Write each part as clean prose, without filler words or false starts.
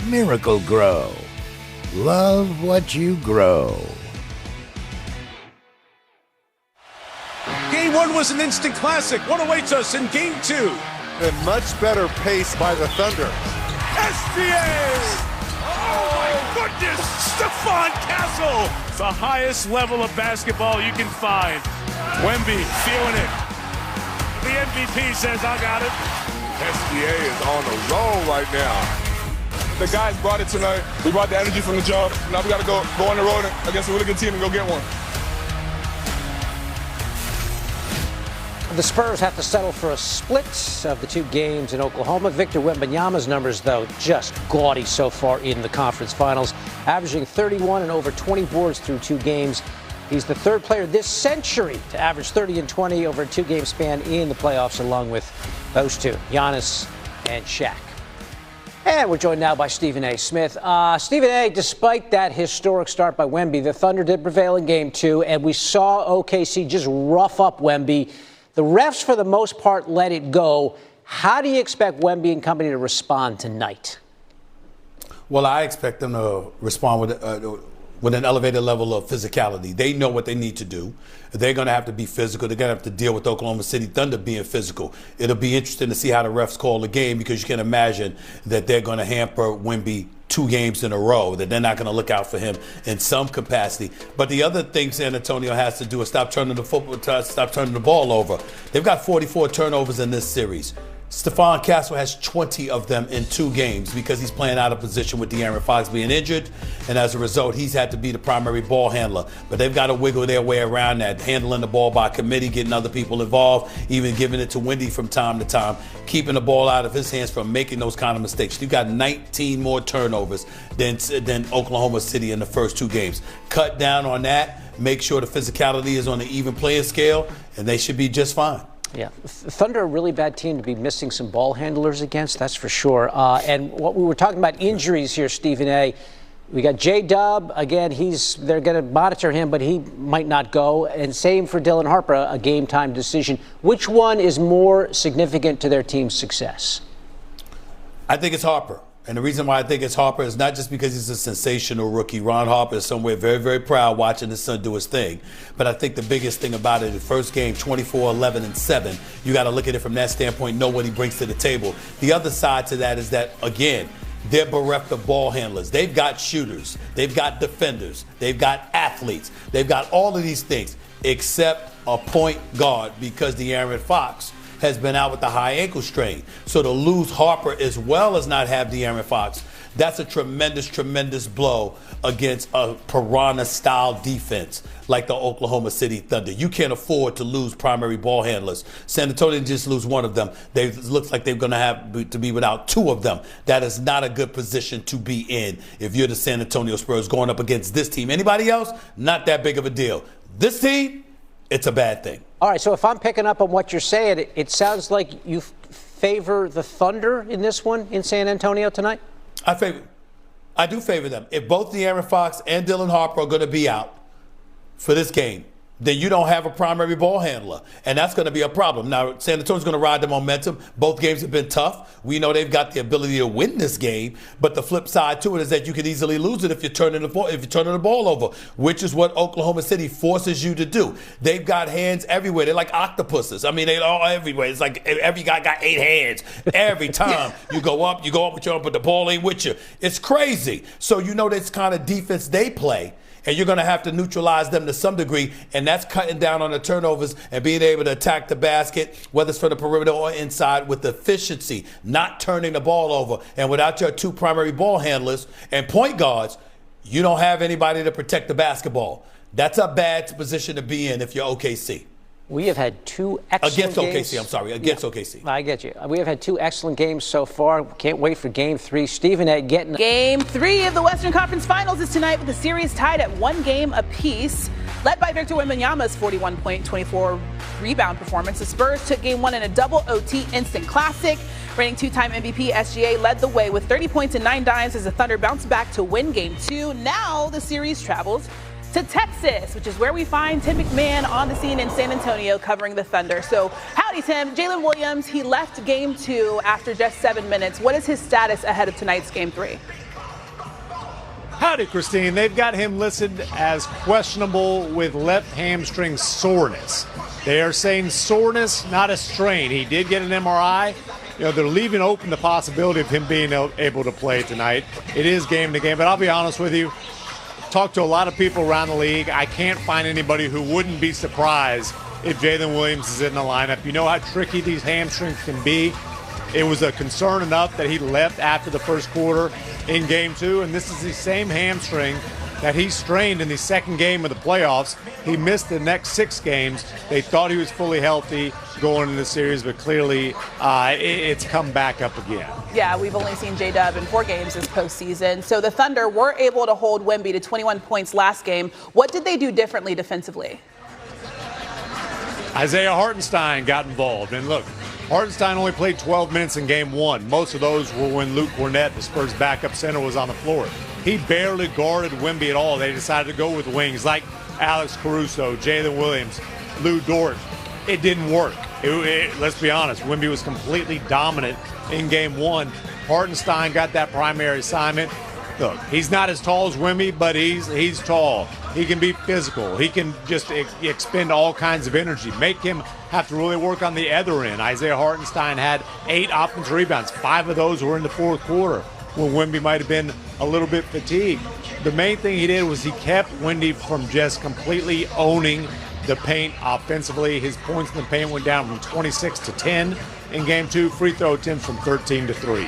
Miracle-Gro. Love what you grow. Game 1 was an instant classic. What awaits us in Game 2? A much better pace by the Thunder. SGA! Oh my goodness! Stephon Castle! The highest level of basketball you can find. Wemby feeling it. The MVP says, I got it. SGA is on a roll right now. The guys brought it tonight. We brought the energy from the jump. Now we got to go on the road against a really good team and go get one. The Spurs have to settle for a split of the 2 games in Oklahoma. Victor Wembanyama's numbers, though, just gaudy so far in the conference finals, averaging 31 and over 20 boards through 2 games. He's the 3rd player this century to average 30 and 20 over a 2-game span in the playoffs, along with those 2, Giannis and Shaq. And we're joined now by Stephen A. Smith. Stephen A., despite that historic start by Wemby, the Thunder did prevail in Game 2, and we saw OKC just rough up Wemby. The refs, for the most part, let it go. How do you expect Wemby and company to respond tonight? Well, I expect them to respond with an elevated level of physicality. They know what they need to do. They're going to have to be physical. They're going to have to deal with Oklahoma City Thunder being physical. It'll be interesting to see how the refs call the game, because you can imagine that they're going to hamper Wemby 2 games in a row, that they're not going to look out for him in some capacity. But the other thing San Antonio has to do is stop turning the ball over. They've got 44 turnovers in this series. Stephon Castle has 20 of them in 2 games because he's playing out of position with De'Aaron Fox being injured, and as a result, he's had to be the primary ball handler. But they've got to wiggle their way around that, handling the ball by committee, getting other people involved, even giving it to Wendy from time to time, keeping the ball out of his hands from making those kind of mistakes. You've got 19 more turnovers than Oklahoma City in the first 2 games. Cut down on that, make sure the physicality is on the even playing scale, and they should be just fine. Yeah, Thunder are a really bad team to be missing some ball handlers against, that's for sure. And what we were talking about, injuries here, Stephen A. We got J-Dub, again, they're going to monitor him, but he might not go. And same for Dylan Harper, a game-time decision. Which one is more significant to their team's success? I think it's Harper. And the reason why I think it's Harper is not just because he's a sensational rookie. Ron Harper is somewhere very, very proud watching his son do his thing. But I think the biggest thing about it, the first game, 24, 11, and 7, you got to look at it from that standpoint, know what he brings to the table. The other side to that is that, again, they're bereft of ball handlers. They've got shooters. They've got defenders. They've got athletes. They've got all of these things except a point guard, because De'Aaron Fox has been out with the high ankle strain. So to lose Harper as well as not have De'Aaron Fox, that's a tremendous, tremendous blow against a piranha-style defense like the Oklahoma City Thunder. You can't afford to lose primary ball handlers. San Antonio just lose one of them. It looks like they're going to have to be without 2 of them. That is not a good position to be in if you're the San Antonio Spurs going up against this team. Anybody else, not that big of a deal. This team, it's a bad thing. All right, so if I'm picking up on what you're saying, it sounds like you favor the Thunder in this one in San Antonio tonight? I do favor them. If both De'Aaron Fox and Dylan Harper are going to be out for this game, then you don't have a primary ball handler, and that's going to be a problem. Now, San Antonio's going to ride the momentum. Both games have been tough. We know they've got the ability to win this game, but the flip side to it is that you could easily lose it if you're turning the ball over, which is what Oklahoma City forces you to do. They've got hands everywhere. They're like octopuses. I mean, they're all everywhere. It's like every guy got 8 hands. Every time you go up with your arm, but the ball ain't with you. It's crazy. So you know this kind of defense they play, and you're going to have to neutralize them to some degree, and that's cutting down on the turnovers and being able to attack the basket, whether it's from the perimeter or inside, with efficiency, not turning the ball over. And without your 2 primary ball handlers and point guards, you don't have anybody to protect the basketball. That's a bad position to be in if you're OKC. We have had 2 excellent games. Against OKC. I get you. We have had 2 excellent games so far. Can't wait for Game 3. Stephen A. getting... Game 3 of the Western Conference Finals is tonight, with the series tied at 1 game apiece. Led by Victor Wembanyama's 41-point, 24-rebound performance, the Spurs took Game 1 in a double OT instant classic. Reigning 2-time MVP SGA led the way with 30 points and 9 dimes as the Thunder bounced back to win Game 2. Now the series travels to Texas, which is where we find Tim McMahon on the scene in San Antonio covering the Thunder. So, howdy, Tim. Jalen Williams, he left Game 2 after just 7 minutes. What is his status ahead of tonight's Game 3? Howdy, Christine. They've got him listed as questionable with left hamstring soreness. They are saying soreness, not a strain. He did get an MRI. They're leaving open the possibility of him being able to play tonight. It is game to game, but I'll be honest with you. Talked to a lot of people around the league. I can't find anybody who wouldn't be surprised if Jalen Williams is in the lineup. You know how tricky these hamstrings can be. It was a concern enough that he left after the first quarter in Game 2, and this is the same hamstring that he strained in the second game of the playoffs. He missed the next 6 games. They thought he was fully healthy going into the series, but clearly it's come back up again. Yeah, we've only seen J-Dub in 4 games this postseason. So the Thunder were able to hold Wemby to 21 points last game. What did they do differently defensively? Isaiah Hartenstein got involved. And look, Hartenstein only played 12 minutes in Game 1. Most of those were when Luke Cornett, the Spurs' backup center, was on the floor. He barely guarded Wemby at all. They decided to go with wings like Alex Caruso, Jalen Williams, Lou Dort. It didn't work. Let's be honest, Wemby was completely dominant in Game 1. Hartenstein got that primary assignment. Look, he's not as tall as Wemby, but he's tall. He can be physical. He can just expend all kinds of energy, make him have to really work on the other end. Isaiah Hartenstein had 8 offensive rebounds. 5 of those were in the fourth quarter when Wemby might have been a little bit fatigued. The main thing he did was he kept Wemby from just completely owning the paint offensively. His points in the paint went down from 26 to 10 in Game 2. Free throw attempts from 13 to 3.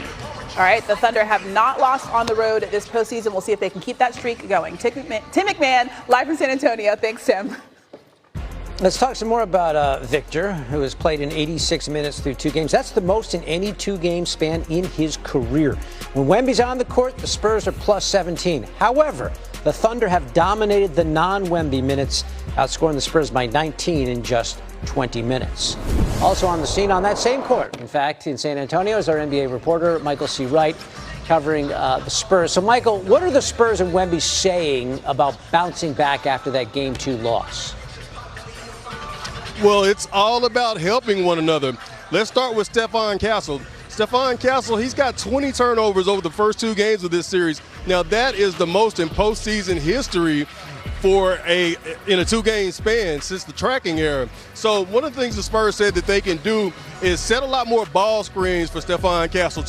All right, the Thunder have not lost on the road this postseason. We'll see if they can keep that streak going. Tim McMahon, live from San Antonio. Thanks, Tim. Let's talk some more about Victor, who has played in 86 minutes through 2 games. That's the most in any 2-game span in his career. When Wemby's on the court, the Spurs are plus 17. However, the Thunder have dominated the non-Wemby minutes, outscoring the Spurs by 19 in just 20 minutes. Also on the scene on that same court, in fact, in San Antonio, is our NBA reporter, Michael C. Wright, covering the Spurs. So, Michael, what are the Spurs and Wemby saying about bouncing back after that Game 2 loss? Well, it's all about helping one another. Let's start with Stephon Castle. Stephon Castle, he's got 20 turnovers over the first 2 games of this series. Now, that is the most in postseason history in a 2-game span since the tracking era. So one of the things the Spurs said that they can do is set a lot more ball screens for Stephon Castle,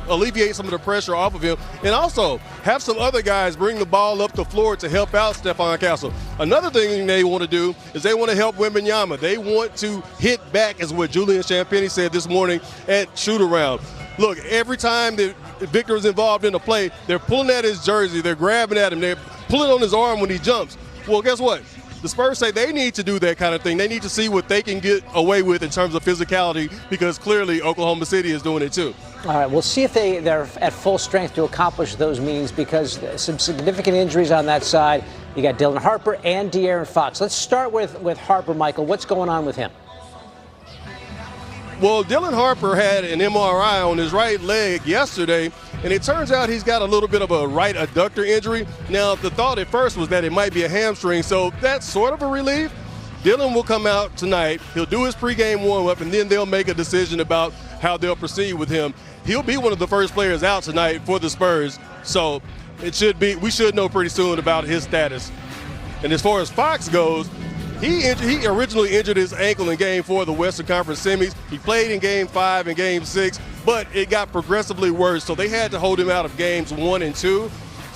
alleviate some of the pressure off of him, and also have some other guys bring the ball up the floor to help out Stephon Castle. Another thing they want to do is they want to help Wembanyama. They want to hit back, is what Julian Champagnie said this morning at shoot-around. Look, every time that Victor is involved in a play, they're pulling at his jersey, they're grabbing at him, they're pulling on his arm when he jumps. Well, guess what? The Spurs say they need to do that kind of thing. They need to see what they can get away with in terms of physicality, because clearly Oklahoma City is doing it too. All right, we'll see if they're at full strength to accomplish those means, because some significant injuries on that side. You got Dylan Harper and De'Aaron Fox. Let's start with Harper, Michael. What's going on with him? Well, Dylan Harper had an MRI on his right leg yesterday, and it turns out he's got a little bit of a right adductor injury. Now, the thought at first was that it might be a hamstring, so that's sort of a relief. Dylan will come out tonight. He'll do his pregame warm-up, and then they'll make a decision about how they'll proceed with him. He'll be one of the first players out tonight for the Spurs, so we should know pretty soon about his status. And as far as Fox goes, he originally injured his ankle in Game 4 of the Western Conference semis. He played in Game 5 and Game 6, but it got progressively worse, so they had to hold him out of Games 1 and 2.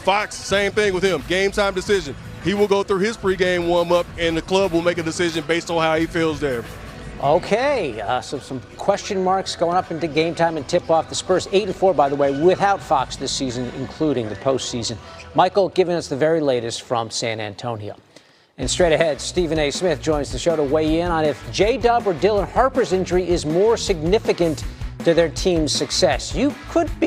Fox, same thing with him, game time decision. He will go through his pregame warm-up, and the club will make a decision based on how he feels there. Okay, so some question marks going up into game time and tip-off. The Spurs 8-4, by the way, without Fox this season, including the postseason. Michael giving us the very latest from San Antonio. And straight ahead, Stephen A. Smith joins the show to weigh in on if J-Dub or Dylan Harper's injury is more significant to their team's success. You could be